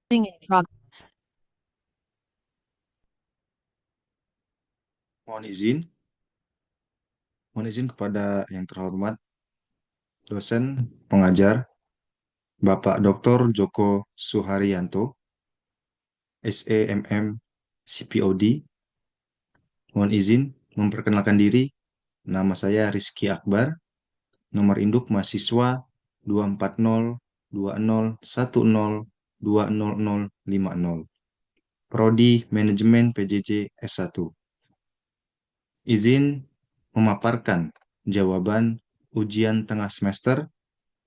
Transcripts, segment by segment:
In progress. Mohon izin, mohon izin kepada yang terhormat dosen pengajar Bapak Dr. Joko Suharyanto, SEMM CPOD. Mohon izin memperkenalkan diri. Nama saya Rizky Akbar, nomor induk mahasiswa 2402010200050. Prodi Manajemen PJJ S1. Izin memaparkan jawaban ujian tengah semester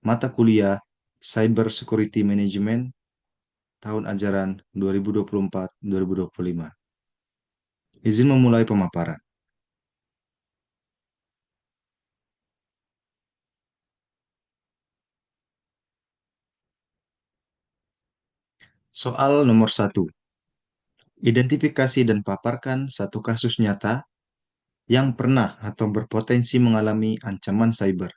mata kuliah Cyber Security Management tahun ajaran 2024-2025. Izin memulai pemaparan. Soal nomor 1. Identifikasi dan paparkan satu kasus nyata yang pernah atau berpotensi mengalami ancaman cyber.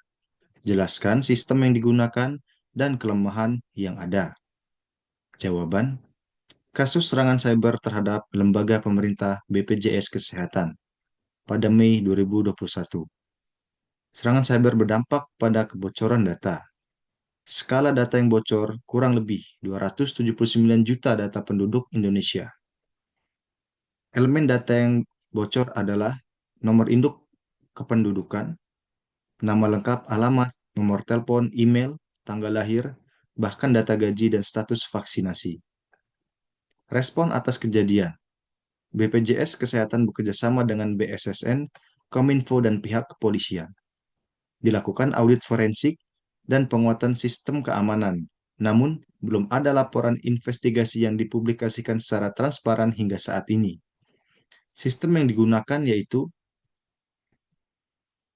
Jelaskan sistem yang digunakan dan kelemahan yang ada. Jawaban, kasus serangan cyber terhadap lembaga pemerintah BPJS Kesehatan pada Mei 2021. Serangan cyber berdampak pada kebocoran data. Skala data yang bocor kurang lebih 279 juta data penduduk Indonesia. Elemen data yang bocor adalah nomor induk kependudukan, nama lengkap, alamat, nomor telepon, email, tanggal lahir, bahkan data gaji dan status vaksinasi. Respon atas kejadian. BPJS Kesehatan bekerjasama dengan BSSN, Kominfo, dan pihak kepolisian. Dilakukan audit forensik dan penguatan sistem keamanan. Namun, belum ada laporan investigasi yang dipublikasikan secara transparan hingga saat ini. Sistem yang digunakan yaitu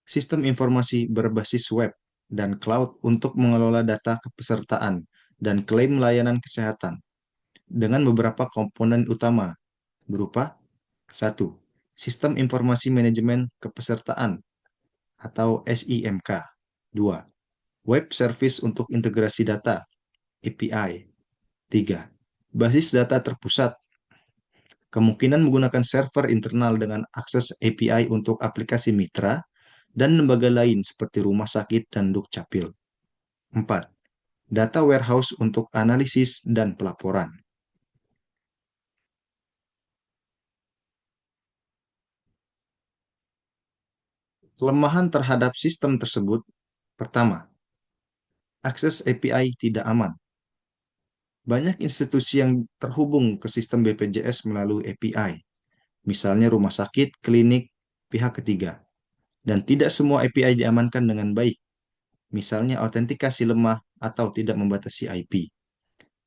sistem informasi berbasis web dan cloud untuk mengelola data kepesertaan dan klaim layanan kesehatan dengan beberapa komponen utama berupa 1. Sistem Informasi Manajemen Kepesertaan atau SIMK. 2. Web Service untuk Integrasi Data API. 3. Basis data terpusat. Kemungkinan menggunakan server internal dengan akses API untuk aplikasi mitra dan lembaga lain seperti rumah sakit dan Dukcapil. 4. Data warehouse untuk analisis dan pelaporan. Kelemahan terhadap sistem tersebut. Pertama, akses API tidak aman. Banyak institusi yang terhubung ke sistem BPJS melalui API, misalnya rumah sakit, klinik, pihak ketiga. Dan tidak semua API diamankan dengan baik, misalnya autentikasi lemah atau tidak membatasi IP.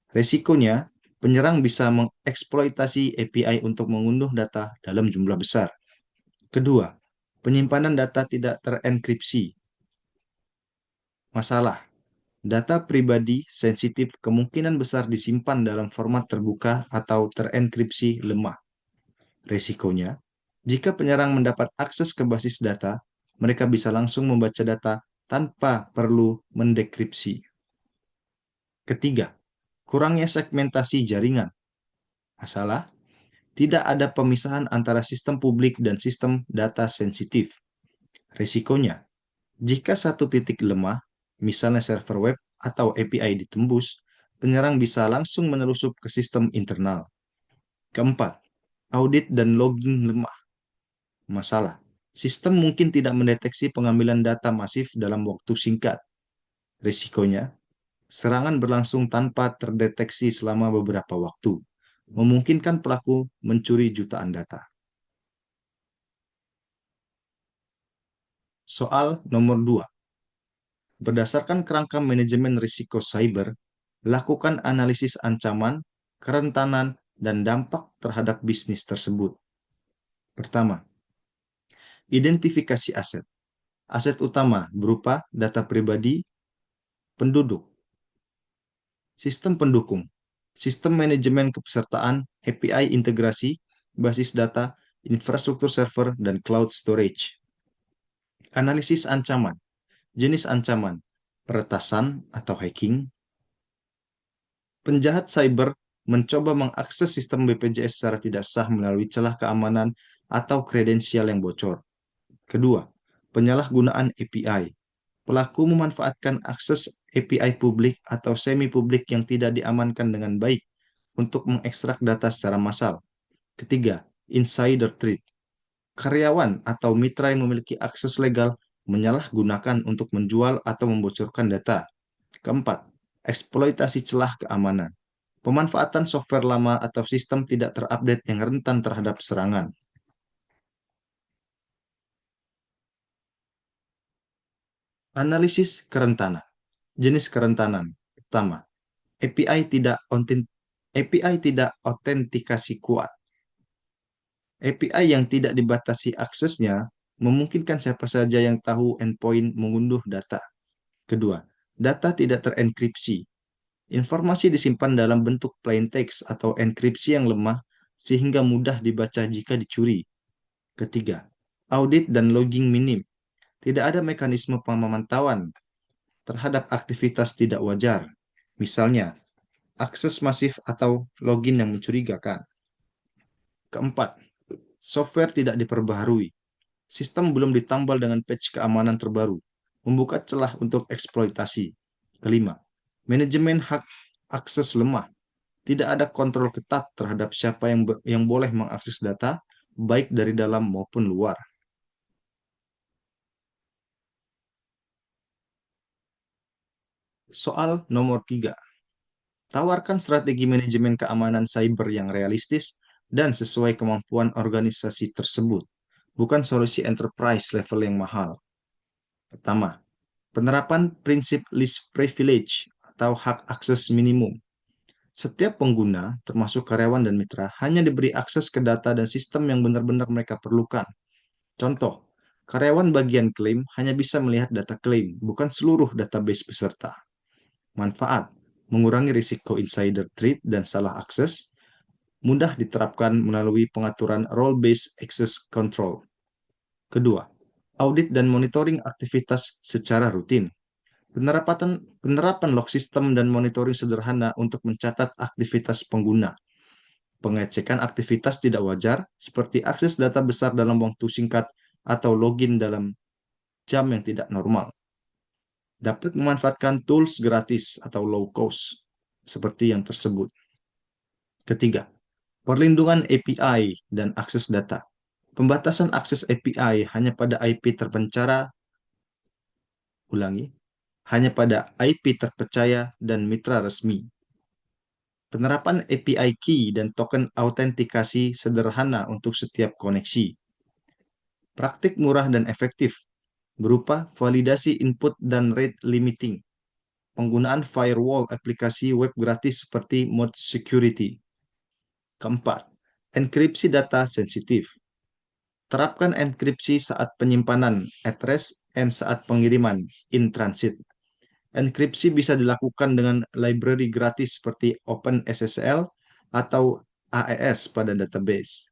Resikonya, penyerang bisa mengeksploitasi API untuk mengunduh data dalam jumlah besar. Kedua, penyimpanan data tidak terenkripsi. Masalah, data pribadi sensitif kemungkinan besar disimpan dalam format terbuka atau terenkripsi lemah. Resikonya, jika penyerang mendapat akses ke basis data, mereka bisa langsung membaca data tanpa perlu mendekripsi. Ketiga, kurangnya segmentasi jaringan. Masalah, tidak ada pemisahan antara sistem publik dan sistem data sensitif. Risikonya, jika satu titik lemah, misalnya server web atau API ditembus, penyerang bisa langsung menelusup ke sistem internal. Keempat, audit dan logging lemah. Masalah, sistem mungkin tidak mendeteksi pengambilan data masif dalam waktu singkat. Risikonya, serangan berlangsung tanpa terdeteksi selama beberapa waktu, memungkinkan pelaku mencuri jutaan data. Soal nomor 2. Berdasarkan kerangka manajemen risiko cyber, lakukan analisis ancaman, kerentanan, dan dampak terhadap bisnis tersebut. Pertama, identifikasi aset. Aset utama berupa data pribadi, penduduk, sistem pendukung, sistem manajemen kepesertaan, API integrasi, basis data, infrastruktur server, dan cloud storage. Analisis ancaman, jenis ancaman, peretasan atau hacking, penjahat cyber mencoba mengakses sistem BPJS secara tidak sah melalui celah keamanan atau kredensial yang bocor. Kedua, penyalahgunaan API. Pelaku memanfaatkan akses API publik atau semi-publik yang tidak diamankan dengan baik untuk mengekstrak data secara massal. Ketiga, insider threat. Karyawan atau mitra yang memiliki akses legal menyalahgunakan untuk menjual atau membocorkan data. Keempat, eksploitasi celah keamanan. Pemanfaatan software lama atau sistem tidak terupdate yang rentan terhadap serangan. Analisis kerentanan. Jenis kerentanan. Pertama, API tidak autentikasi kuat. API yang tidak dibatasi aksesnya memungkinkan siapa saja yang tahu endpoint mengunduh data. Kedua, data tidak terenkripsi. Informasi disimpan dalam bentuk plain text atau enkripsi yang lemah sehingga mudah dibaca jika dicuri. Ketiga, audit dan logging minim. Tidak ada mekanisme pemantauan terhadap aktivitas tidak wajar. Misalnya, akses masif atau login yang mencurigakan. Keempat, software tidak diperbaharui. Sistem belum ditambal dengan patch keamanan terbaru, membuka celah untuk eksploitasi. Kelima, manajemen hak akses lemah. Tidak ada kontrol ketat terhadap siapa yang boleh mengakses data, baik dari dalam maupun luar. Soal nomor 3. Tawarkan strategi manajemen keamanan cyber yang realistis dan sesuai kemampuan organisasi tersebut, bukan solusi enterprise level yang mahal. Pertama, penerapan prinsip least privilege atau hak akses minimum. Setiap pengguna, termasuk karyawan dan mitra, hanya diberi akses ke data dan sistem yang benar-benar mereka perlukan. Contoh, karyawan bagian klaim hanya bisa melihat data klaim, bukan seluruh database peserta. Manfaat, mengurangi risiko insider threat dan salah akses, mudah diterapkan melalui pengaturan role-based access control. Kedua, audit dan monitoring aktivitas secara rutin. Penerapan log system dan monitoring sederhana untuk mencatat aktivitas pengguna. Pengecekan aktivitas tidak wajar, seperti akses data besar dalam waktu singkat atau login dalam jam yang tidak normal. Dapat memanfaatkan tools gratis atau low cost, seperti yang tersebut. Ketiga, perlindungan API dan akses data. Pembatasan akses API hanya pada IP terpercaya, hanya pada IP terpercaya dan mitra resmi. Penerapan API key dan token autentikasi sederhana untuk setiap koneksi. Praktik murah dan efektif, berupa validasi input dan rate limiting. Penggunaan firewall aplikasi web gratis seperti Mode Security. Keempat, enkripsi data sensitif. Terapkan enkripsi saat penyimpanan at rest and saat pengiriman in transit. Enkripsi bisa dilakukan dengan library gratis seperti OpenSSL atau AES pada database.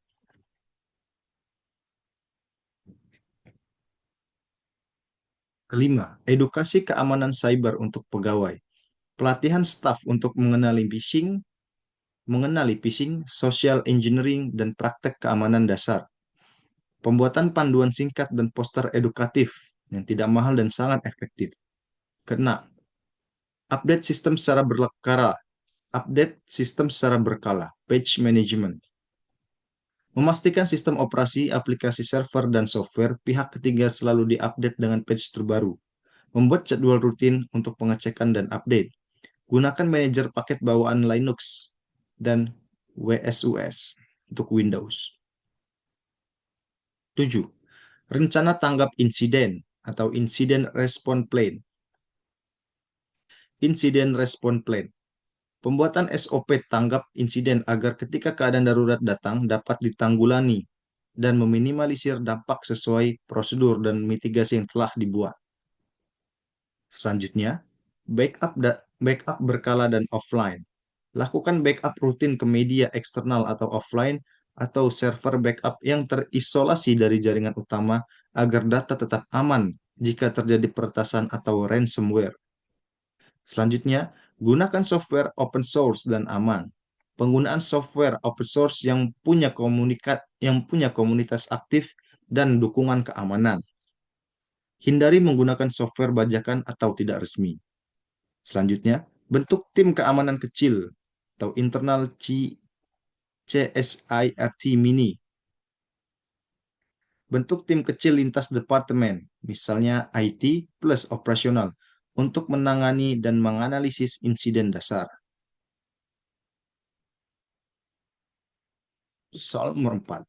Kelima, edukasi keamanan cyber untuk pegawai. Pelatihan staf untuk mengenali phishing, social engineering, dan praktek keamanan dasar. Pembuatan panduan singkat dan poster edukatif yang tidak mahal dan sangat efektif. Keenam, update sistem secara berkala, patch management. Memastikan sistem operasi, aplikasi server, dan software pihak ketiga selalu diupdate dengan patch terbaru. Membuat jadwal rutin untuk pengecekan dan update. Gunakan manajer paket bawaan Linux dan WSUS untuk Windows. 7. Rencana tanggap insiden atau Incident Response Plan. Incident Response Plan. Pembuatan SOP tanggap insiden agar ketika keadaan darurat datang dapat ditanggulangi dan meminimalisir dampak sesuai prosedur dan mitigasi yang telah dibuat. Selanjutnya, backup berkala dan offline. Lakukan backup rutin ke media eksternal atau offline atau server backup yang terisolasi dari jaringan utama agar data tetap aman jika terjadi peretasan atau ransomware. Selanjutnya, gunakan software open source dan aman. penggunaan software open source yang punya komunitas aktif dan dukungan keamanan. Hindari menggunakan software bajakan atau tidak resmi. Selanjutnya, bentuk tim keamanan kecil atau internal CSIRT mini. Bentuk tim kecil lintas departemen, misalnya IT plus operasional, untuk menangani dan menganalisis insiden dasar. Soal nomor 4.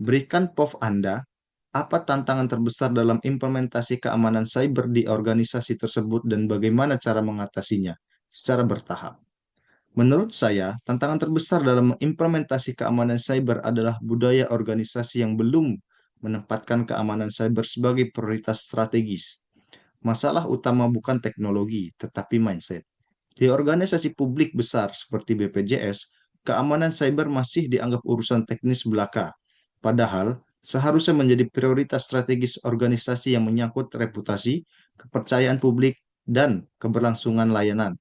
Berikan POV Anda, apa tantangan terbesar dalam implementasi keamanan cyber di organisasi tersebut dan bagaimana cara mengatasinya secara bertahap. Menurut saya, tantangan terbesar dalam implementasi keamanan cyber adalah budaya organisasi yang belum menempatkan keamanan cyber sebagai prioritas strategis. Masalah utama bukan teknologi, tetapi mindset. Di organisasi publik besar seperti BPJS, keamanan cyber masih dianggap urusan teknis belaka. Padahal, seharusnya menjadi prioritas strategis organisasi yang menyangkut reputasi, kepercayaan publik, dan keberlangsungan layanan.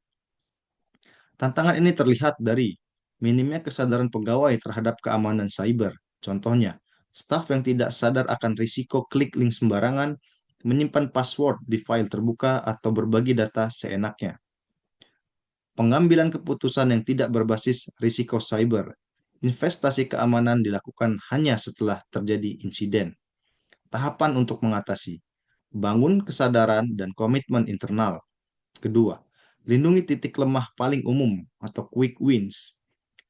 Tantangan ini terlihat dari minimnya kesadaran pegawai terhadap keamanan cyber. Contohnya, staf yang tidak sadar akan risiko klik link sembarangan, menyimpan password di file terbuka, atau berbagi data seenaknya. Pengambilan keputusan yang tidak berbasis risiko cyber. Investasi keamanan dilakukan hanya setelah terjadi insiden. Tahapan untuk mengatasi. Bangun kesadaran dan komitmen internal. Kedua, lindungi titik lemah paling umum atau quick wins.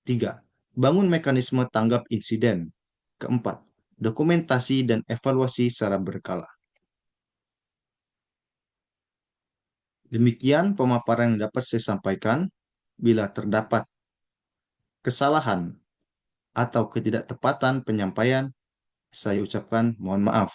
Tiga, bangun mekanisme tanggap insiden. Keempat, dokumentasi dan evaluasi secara berkala. Demikian pemaparan yang dapat saya sampaikan. Bila terdapat kesalahan atau ketidaktepatan penyampaian, saya ucapkan mohon maaf.